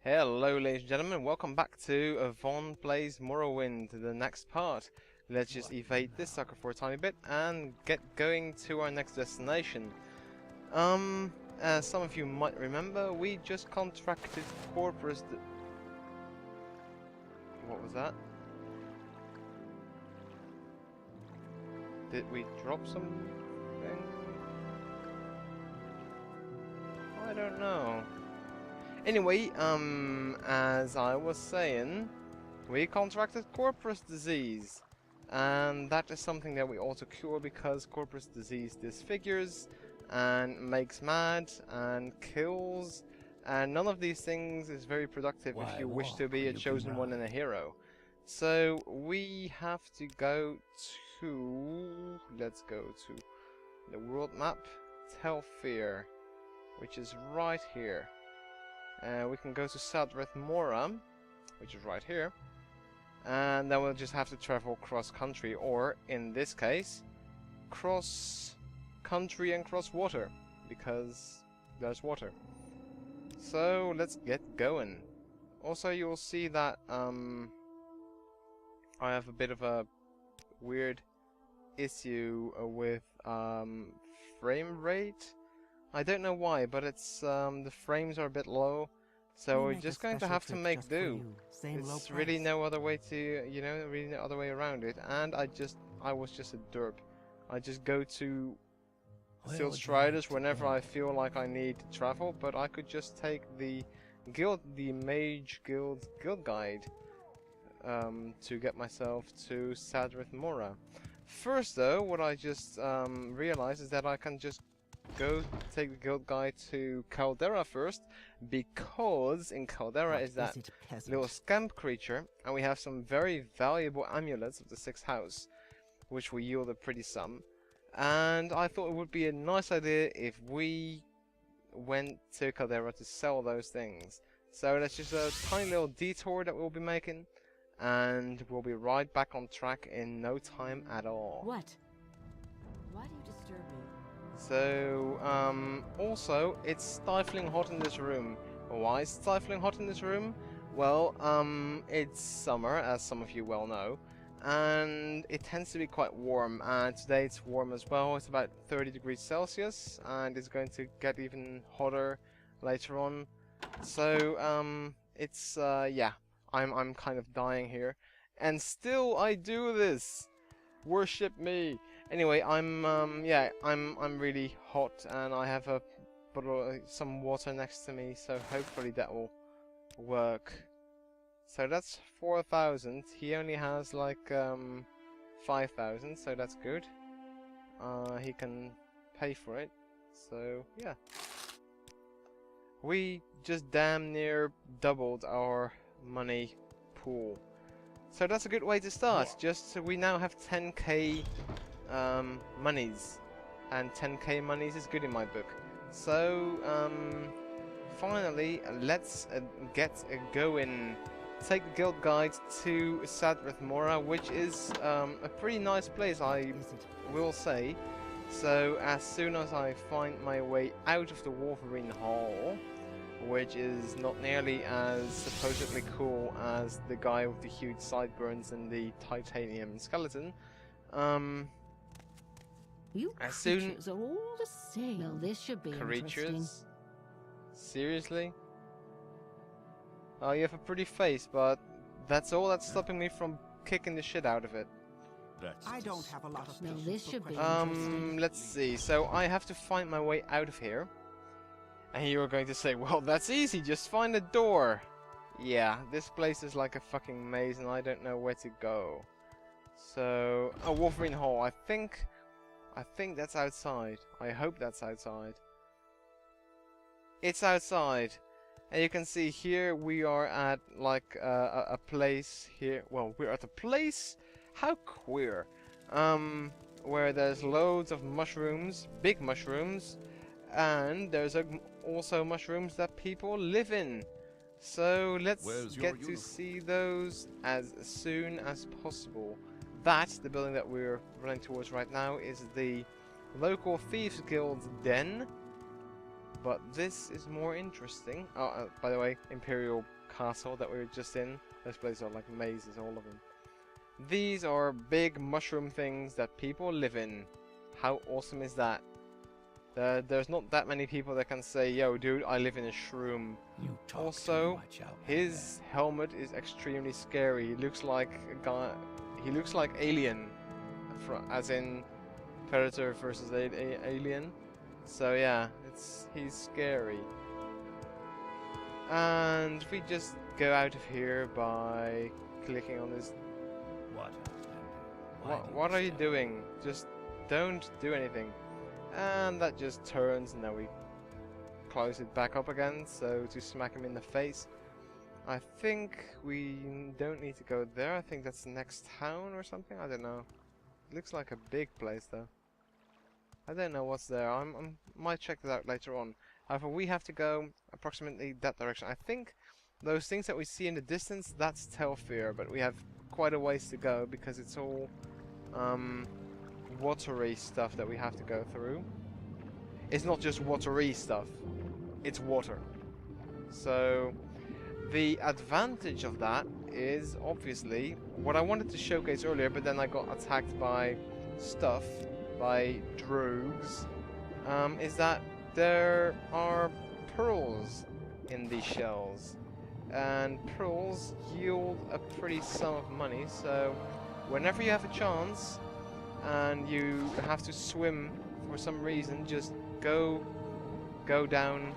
Hello ladies and gentlemen, welcome back to Plays Morrowind, the next part. Let's just evade this sucker for a tiny bit and get going to our next destination. As some of you might remember, we just contracted Corprus. What was that? Did we drop something? I don't know. Anyway, as I was saying, we contracted Corprus disease, and that is something that we ought to cure because Corprus disease disfigures and makes mad and kills, and none of these things is very productive if you wish to be a chosen one and a hero. So we have to go to, let's go to the world map, Tel Fyr, which is right here. We can go to Sadrith Mora, which is right here, and then we'll just have to travel cross country, or in this case, cross country and cross water, because there's water. So let's get going. Also, you'll see that I have a bit of a weird issue with frame rate. I don't know why, but it's the frames are a bit low, so we're just going to have to make do. There's really no other way to, really no other way around it. And I was just a derp. I just go to Steel Striders whenever I feel like I need to travel, but I could just take the Mage Guild guide to get myself to Sadrith Mora. First though, what I just realized is that I can just go take the guild guide to Caldera first, because in Caldera is that little scamp creature, and we have some very valuable amulets of the 6th house, which will yield a pretty sum. And I thought it would be a nice idea if we went to Caldera to sell those things. So that's just a tiny little detour that we'll be making, and we'll be right back on track in no time at all. What? Why do you disturb me? So, also, it's stifling hot in this room. Why is it stifling hot in this room? Well, it's summer, as some of you well know, and it tends to be quite warm, and today it's warm as well. It's about 30 degrees Celsius, and it's going to get even hotter later on. So, it's, yeah, I'm kind of dying here, and still I do this! Worship me! Anyway, I'm really hot, and I have a bottle, some water next to me, so hopefully that will work. So that's 4,000. He only has like 5,000, so that's good. He can pay for it. So yeah, we just damn near doubled our money pool. So that's a good way to start. Just so we now have 10k monies, and 10k monies is good in my book. So finally, let's get going. Take the guild guide to Sadrith Mora, which is a pretty nice place, I will say. So as soon as I find my way out of the Wolverine Hall, which is not nearly as supposedly cool as the guy with the huge sideburns and the titanium skeleton, You as creatures soon are all the same. Now this should be interesting. creatures? Seriously? Oh, you have a pretty face, but that's all that's stopping me from kicking the shit out of it. I don't have a lot of Now patience this for should be questions. interesting. Let's see. So I have to find my way out of here. And you're going to say, well, that's easy, just find a door. Yeah, this place is like a fucking maze and I don't know where to go. So, oh, Wolverine Hall. I think that's outside. I hope that's outside. It's outside. And you can see here we are at like a place here. Well, we're at a place? How queer. Where there's loads of mushrooms, big mushrooms, and there's also mushrooms that people live in. So let's get to see those as soon as possible. The building that we're running towards right now, is the local Thieves Guild's den. But this is more interesting. Oh, by the way, Imperial castle that we were just in. Those places are like mazes, all of them. These are big mushroom things that people live in. How awesome is that? There's not that many people that can say, yo dude, I live in a shroom. You talk Also, too much, his helmet is extremely scary. He looks like a guy. He looks like Alien, as in Predator versus Alien. So yeah, he's scary. And we just go out of here by clicking on this. What are you doing? Just don't do anything. And that just turns, and then we close it back up again, so to smack him in the face. I think we don't need to go there. I think that's the next town or something. I don't know. It looks like a big place though. I don't know what's there. I might check that out later on. However, we have to go approximately that direction. I think those things that we see in the distance, that's Tel Fyr, but we have quite a ways to go because it's all watery stuff that we have to go through. It's not just watery stuff, it's water. So the advantage of that is obviously what I wanted to showcase earlier, but then I got attacked by stuff, by drogues, is that there are pearls in these shells, and pearls yield a pretty sum of money. So whenever you have a chance and you have to swim for some reason, just go down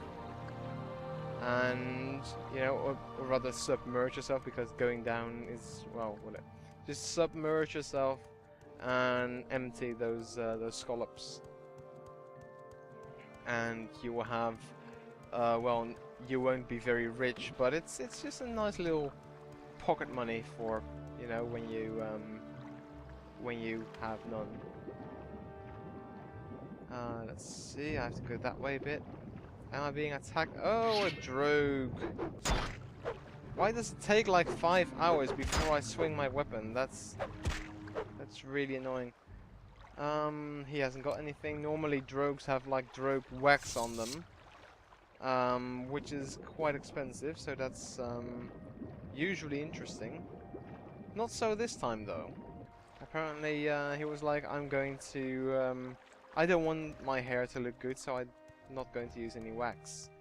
and, you know, or rather submerge yourself, because going down is, well, whatever. Just submerge yourself and empty those scallops, and you will have, well, you won't be very rich, but it's just a nice little pocket money for, you know, when you have none. Let's see, I have to go that way a bit. Am I being attacked? Oh, a drogue! Why does it take like 5 hours before I swing my weapon? That's really annoying. He hasn't got anything. Normally drogues have like drogue wax on them, which is quite expensive, so that's usually interesting. Not so this time though. Apparently he was like, I'm going to I don't want my hair to look good, so I'm not going to use any wax.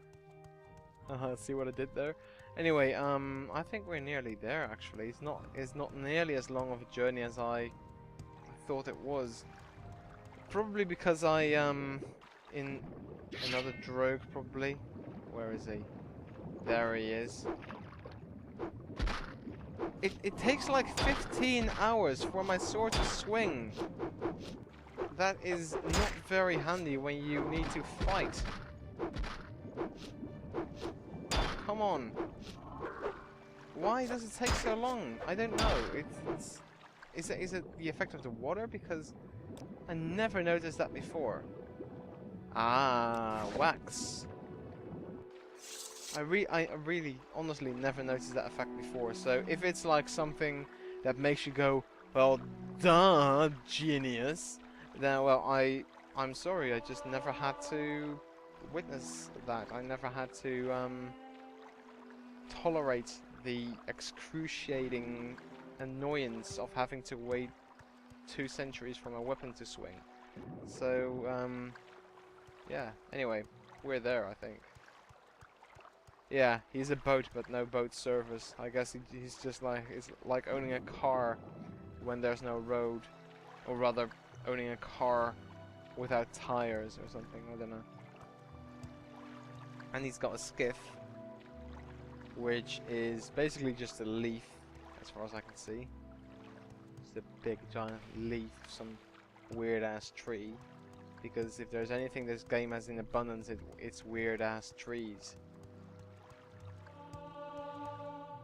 See what I did there? Anyway, I think we're nearly there actually. It's not nearly as long of a journey as I thought it was. Probably because I in another drogue probably. Where is he? There he is. It takes like 15 hours for my sword to swing. That is not very handy when you need to fight. Come on. Why does it take so long? I don't know. Is it the effect of the water? Because I never noticed that before. Ah, wax. I really, honestly never noticed that effect before. So if it's like something that makes you go, well, duh, genius, then, well, I'm sorry, I just never had to witness that. I never had to tolerate the excruciating annoyance of having to wait 2 centuries for my weapon to swing. So, yeah, anyway, we're there, I think. Yeah, he's a boat, but no boat service. I guess he's just like, it's like owning a car when there's no road. Or rather, owning a car without tires or something, I don't know. And he's got a skiff, which is basically just a leaf, as far as I can see. Just a big giant leaf of some weird ass tree. Because if there's anything this game has in abundance, it's weird ass trees.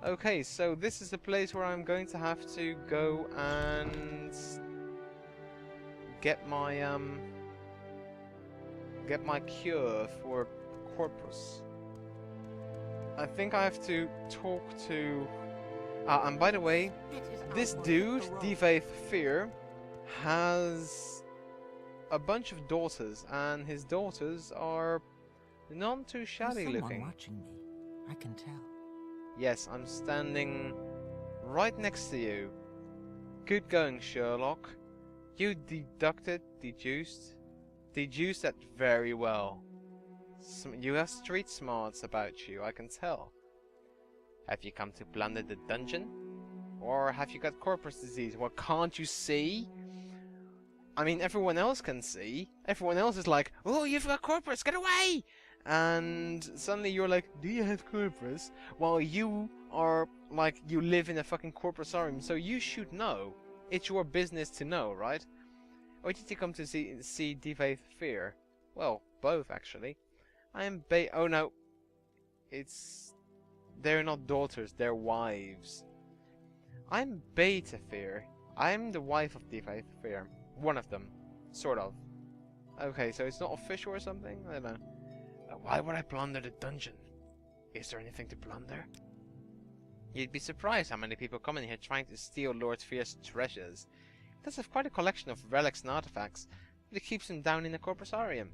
Okay, so this is the place where I'm going to have to go and get my cure for Corprus. I think I have to talk to... and by the way, this dude, Tel Fyr, has a bunch of daughters, and his daughters are none too shabby There's someone looking. watching me. I can tell. Yes, I'm standing right next to you. Good going, Sherlock. You deduced that very well. You have street smarts about you, I can tell. Have you come to plunder the dungeon? Or have you got Corprus disease? Well, can't you see? I mean, everyone else can see. Everyone else is like, oh, you've got Corprus, get away! And suddenly you're like, do you have Corprus? While you are, like, you live in a fucking Corprusarium, so you should know. It's your business to know, right? Or did you come to see Tel Fyr? Well, both, actually. I am oh no. They're not daughters, they're wives. I'm Tel Fyr. I'm the wife of Tel Fyr. One of them. Sort of. Okay, so it's not official or something? I don't know. Why would I plunder the dungeon? Is there anything to plunder? You'd be surprised how many people come in here trying to steal Lord Fyr's treasures. He does have quite a collection of relics and artifacts, but he keeps them down in the Corprusarium.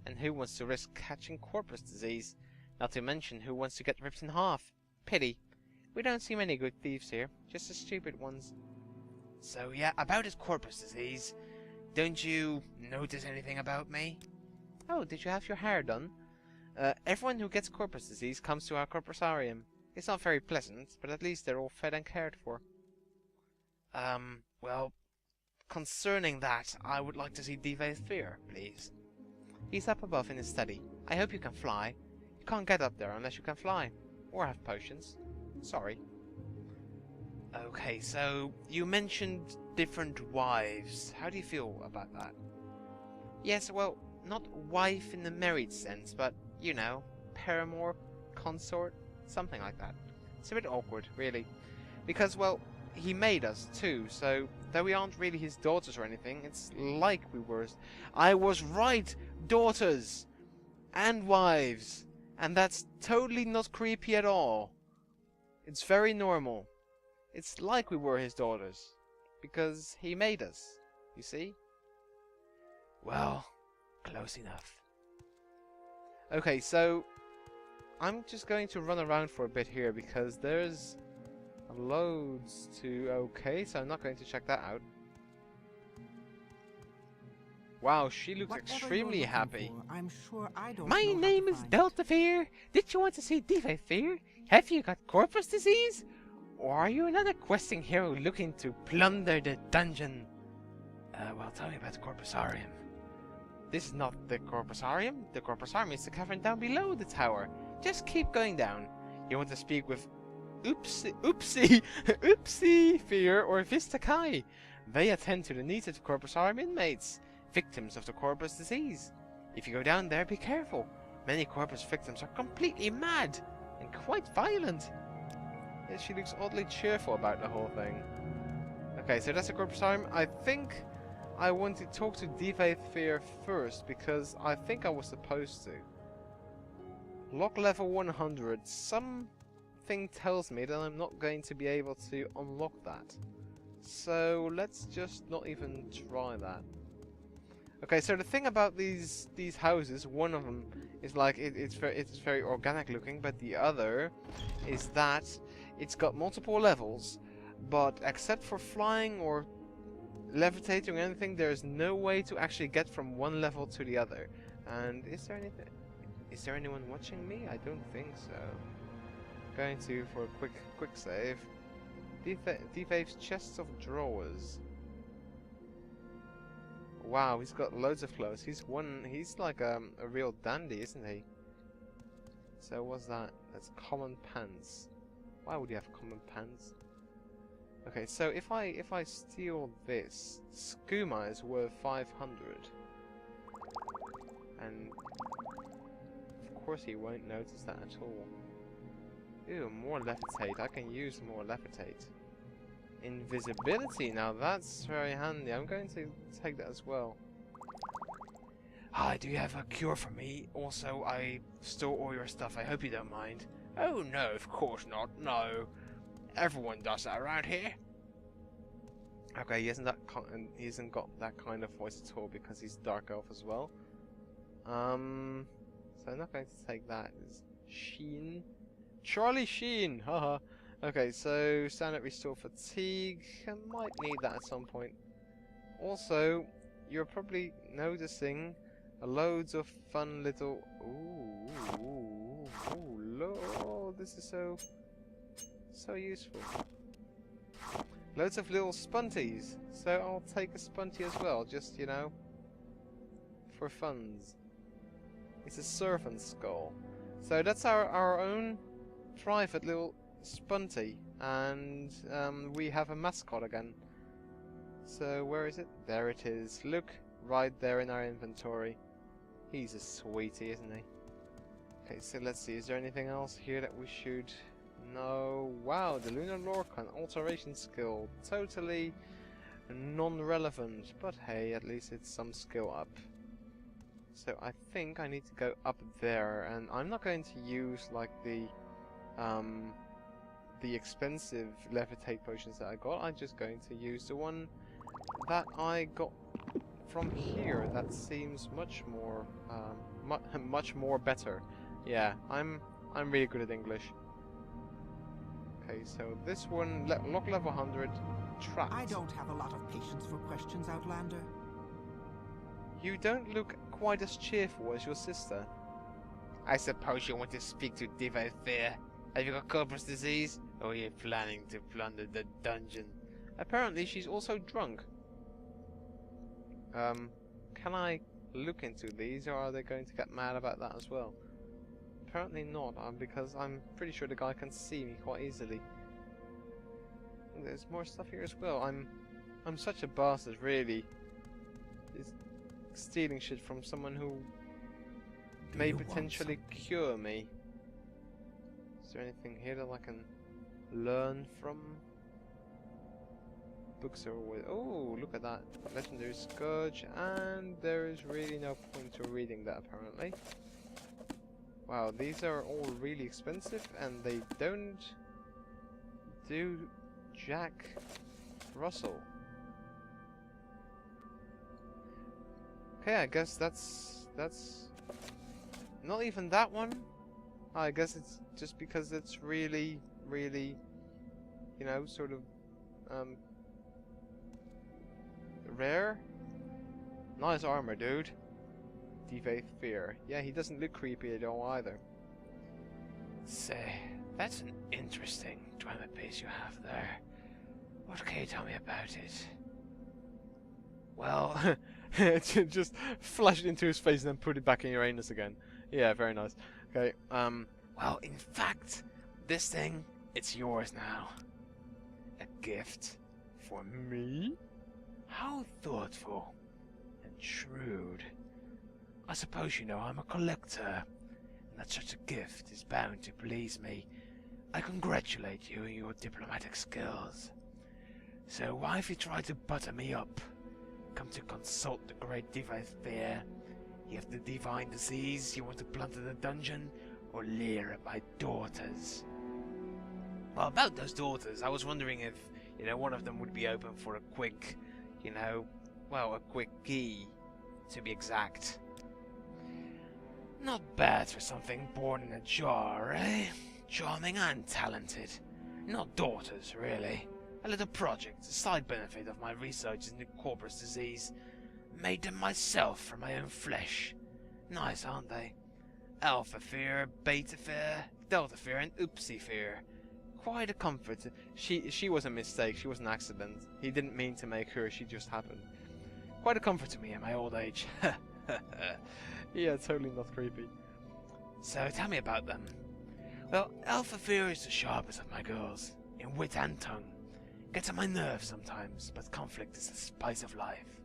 And who wants to risk catching Corprus disease? Not to mention who wants to get ripped in half. Pity. We don't see many good thieves here, just the stupid ones. So yeah, about his Corprus disease, don't you notice anything about me? Oh, did you have your hair done? Everyone who gets Corprus disease comes to our Corprusarium. It's not very pleasant, but at least they're all fed and cared for. Well, concerning that, I would like to see Tel Fyr, please. He's up above in his study. I hope you can fly. You can't get up there unless you can fly. Or have potions. Sorry. Okay, so you mentioned different wives. How do you feel about that? Yes, well, not wife in the married sense, but, you know, paramour, consort, something like that. It's a bit awkward, really. Because, well, he made us too, so though we aren't really his daughters or anything, it's like we were. I was right! Daughters! And wives! And that's totally not creepy at all. It's very normal. It's like we were his daughters. Because he made us, you see? Well, close enough. Okay, so I'm just going to run around for a bit here because there's loads to... Okay, so I'm not going to check that out. Wow, she looks extremely happy. I'm sure I don't My name is Tel Fyr. Did you want to see Tel Fyr? Have you got Corprus disease? Or are you another questing hero looking to plunder the dungeon? Well, tell me about the Corprusarium. This is not the Corprusarium. The Corprusarium is the cavern down below the tower. Just keep going down. You want to speak with Oopsie Fyr or Vista Kai. They attend to the needs of the Corprusarium inmates, victims of the Corprus disease. If you go down there, be careful. Many Corprus victims are completely mad and quite violent. Yeah, she looks oddly cheerful about the whole thing. Okay, so that's the Corprusarium. I think I want to talk to Tel Fyr first because I think I was supposed to. Lock level 100. Something tells me that I'm not going to be able to unlock that. So let's just not even try that. Okay, so the thing about these houses, one of them is like it's very organic looking, but the other is that it's got multiple levels, but except for flying or levitating or anything, there's no way to actually get from one level to the other. And is there anyone watching me? I don't think so. Going to for a quick save. Devave's chests of drawers. Wow, he's got loads of clothes. He's like a real dandy, isn't he? So what's that? That's common pants. Why would you have common pants? Okay, so if I steal this, skooma is worth 500. And of course he won't notice that at all. Ew, more levitate. I can use more levitate. Invisibility, now that's very handy. I'm going to take that as well. Hi, do you have a cure for me? Also, I stole all your stuff. I hope you don't mind. Oh no, of course not. No. Everyone does that around here. Okay, he hasn't got that kind of voice at all because he's dark elf as well. So I'm not going to take that. It's Sheen. Charlie Sheen, haha. Okay, so standard restore fatigue. I might need that at some point. Also, you're probably noticing loads of fun little. Ooh, this is so useful. Loads of little spunties. So I'll take a spunty as well, just you know, for funds. It's a servant skull. So that's our own private little spunty, and we have a mascot again. So where is it? There it is. Look, right there in our inventory. He's a sweetie, isn't he? Okay, so let's see. Is there anything else here that we should know? Wow, the Lunar Lorcan alteration skill. Totally non-relevant, but hey, at least it's some skill up. So I think I need to go up there, and I'm not going to use like the expensive levitate potions that I got. I'm just going to use the one that I got from here. That seems much more much more better. Yeah, I'm really good at English. Okay, so this one lock level 100 trapped. I don't have a lot of patience for questions, Outlander. You don't look quite as cheerful as your sister. I suppose you want to speak to Tel Fyr. Have you got Corprus disease? Or are you planning to plunder the dungeon? Apparently she's also drunk. Can I look into these, or are they going to get mad about that as well? Apparently not, because I'm pretty sure the guy can see me quite easily. And there's more stuff here as well. I'm such a bastard, really. Is stealing shit from someone who may potentially cure me. Is there anything here that I can learn from? Books are always... Oh, look at that. Legendary Scourge, and there is really no point to reading that, apparently. Wow, these are all really expensive, and they don't do Jack Russell. Okay, I guess that's not even that one. I guess it's just because it's really, you know, sort of rare. Nice armor, dude. Tel Fyr. Yeah, he doesn't look creepy at all either. Say, that's an interesting drama piece you have there. What can you tell me about it? Well, just flash it into his face and then put it back in your anus again. Yeah, very nice. Okay, well, in fact, this thing, it's yours now. A gift for me? How thoughtful and shrewd. I suppose you know I'm a collector, and that such a gift is bound to please me. I congratulate you on your diplomatic skills. So why have you tried to butter me up? Come to consult the great Tel Fyr? You have the divine disease, you want to plunder the dungeon, or leer at my daughters? Well, about those daughters, I was wondering if, you know, one of them would be open for a quick, you know, well, a quick key, to be exact. Not bad for something born in a jar, eh? Charming and talented. Not daughters, really. A little project, a side benefit of my research into Corprus disease. Made them myself from my own flesh. Nice, aren't they? Alpha Fyr, Beta Fyr, Delta Fyr, and Upsi Fyr. Quite a comfort. She was a mistake, she was an accident. He didn't mean to make her, she just happened. Quite a comfort to me in my old age. Yeah, totally not creepy. So tell me about them. Well, Alpha Fyr is the sharpest of my girls, in wit and tongue. Gets on my nerves sometimes, but conflict is the spice of life.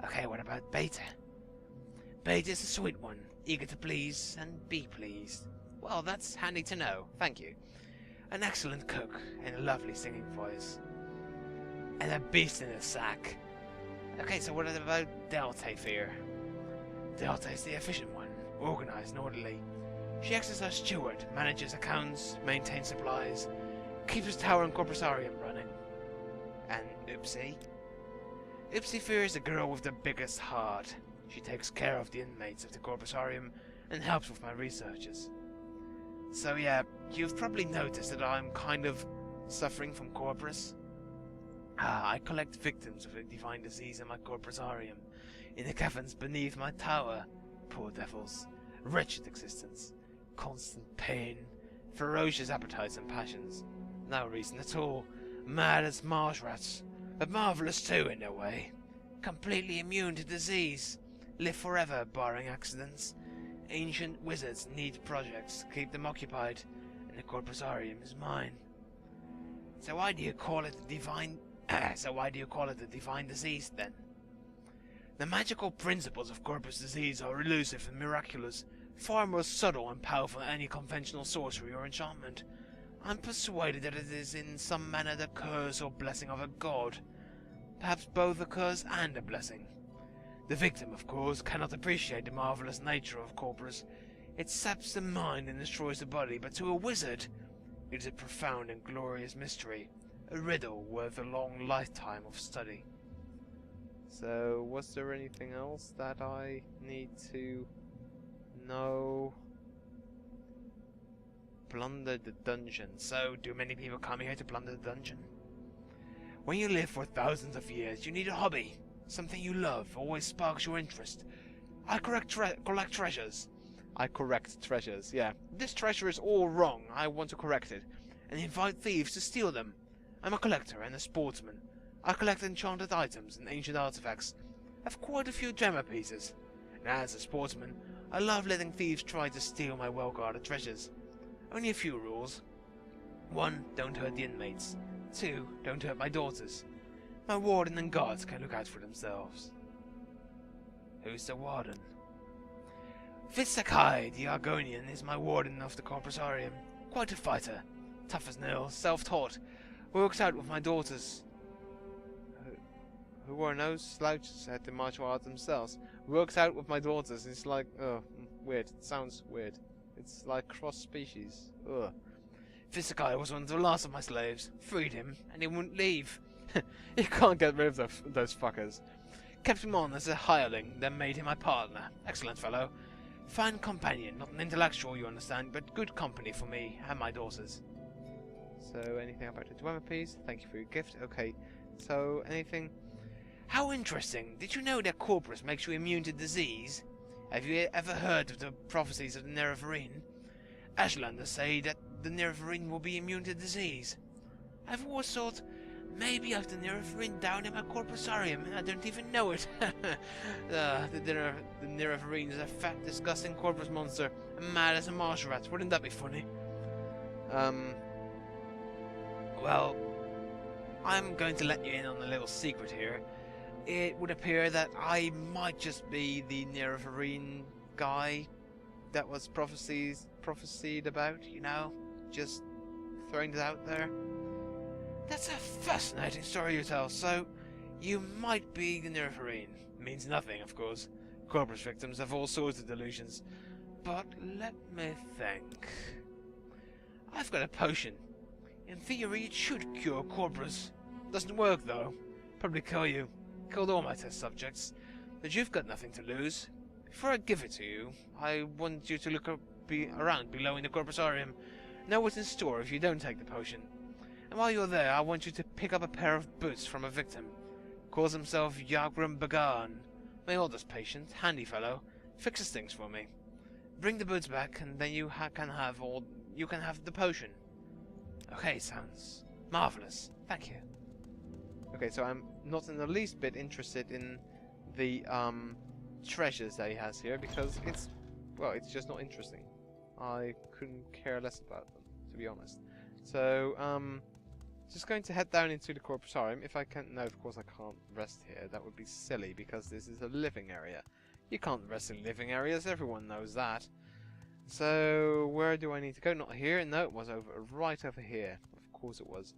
Okay, what about Beta? Beta is a sweet one, eager to please and be pleased. Well, that's handy to know, thank you. An excellent cook and a lovely singing voice. And a beast in a sack. Okay, so what about Delta Fyr? Delta is the efficient one, organized and orderly. She acts as our steward, manages accounts, maintains supplies, keeps his tower and corpusarium running. And Upsi? Upsi Fyr is the girl with the biggest heart. She takes care of the inmates of the corpusarium and helps with my researches. So yeah, you've probably noticed that I'm kind of suffering from Corprus. I collect victims of a divine disease in my corpusarium, in the caverns beneath my tower. Poor devils. Wretched existence. Constant pain. Ferocious appetites and passions. No reason at all. Mad as marsh rats. But marvellous too in their way. Completely immune to disease. Live forever, barring accidents. Ancient wizards need projects to keep them occupied, and the corpusarium is mine. So why do you call it a divine... disease, then? The magical principles of Corpus disease are elusive and miraculous, far more subtle and powerful than any conventional sorcery or enchantment. I'm persuaded that it is in some manner the curse or blessing of a god. Perhaps both a curse and a blessing. The victim, of course, cannot appreciate the marvellous nature of Corprus. It saps the mind and destroys the body, but to a wizard, it is a profound and glorious mystery, a riddle worth a long lifetime of study. So, was there anything else that I need to know? Plunder the dungeon. So, do many people come here to plunder the dungeon? When you live for thousands of years, you need a hobby. Something you love always sparks your interest. I collect treasures. I correct treasures, yeah. This treasure is all wrong. I want to correct it. And invite thieves to steal them. I'm a collector and a sportsman. I collect enchanted items and ancient artifacts. I have quite a few gemmer pieces. And as a sportsman, I love letting thieves try to steal my well-guarded treasures. Only a few rules. 1. Don't hurt the inmates. 2. Don't hurt my daughters. My warden and guards can look out for themselves. Who's the warden? Visakai, the Argonian, is my warden of the Corpusarium. Quite a fighter. Tough as nails, self-taught. Works out with my daughters. Who are no slouches at the martial arts themselves. Works out with my daughters. It's like, weird. It sounds weird. It's like cross-species. Ugh. Visakai was one of the last of my slaves. Freed him, and he wouldn't leave. You can't get rid of those fuckers. Kept him on as a hireling, then made him my partner. Excellent fellow. Fine companion, not an intellectual, you understand, but good company for me and my daughters. So, anything about the Dwemer piece? Thank you for your gift. Okay. So, anything... How interesting. Did you know that Corprus makes you immune to disease? Have you ever heard of the prophecies of the Nerevarine? Ashlanders say that the Nerevarine will be immune to disease. I've always thought, maybe I have the Nerevarine down in my Corpusarium and I don't even know it. The Nerevarine is a fat, disgusting Corpus monster, mad as a marsh rat. Wouldn't that be funny? Well, I'm going to let you in on a little secret here. It would appear that I might just be the Nerevarine guy that was prophesied about, you know? Just throwing it out there. That's a fascinating story you tell. So, you might be the Nerevarine. Means nothing, of course. Corpus victims have all sorts of delusions. But let me think. I've got a potion. In theory, it should cure Corprus. Doesn't work, though. Probably kill you. Killed all my test subjects. But you've got nothing to lose. Before I give it to you, I want you to look around below in the Corpusarium. Know what's in store if you don't take the potion. And while you're there, I want you to pick up a pair of boots from a victim. Calls himself Yagrum Bagan. My oldest patient, handy fellow, fixes things for me. Bring the boots back, and then you can have the potion. Okay, sounds marvelous. Thank you. Okay, so I'm not in the least bit interested in the treasures that he has here because it's just not interesting. I couldn't care less about them, to be honest. So, just going to head down into the Corpusarium. If I can... No, of course I can't rest here. That would be silly because this is a living area. You can't rest in living areas. Everyone knows that. So, where do I need to go? Not here. No, it was right over here. Of course it was.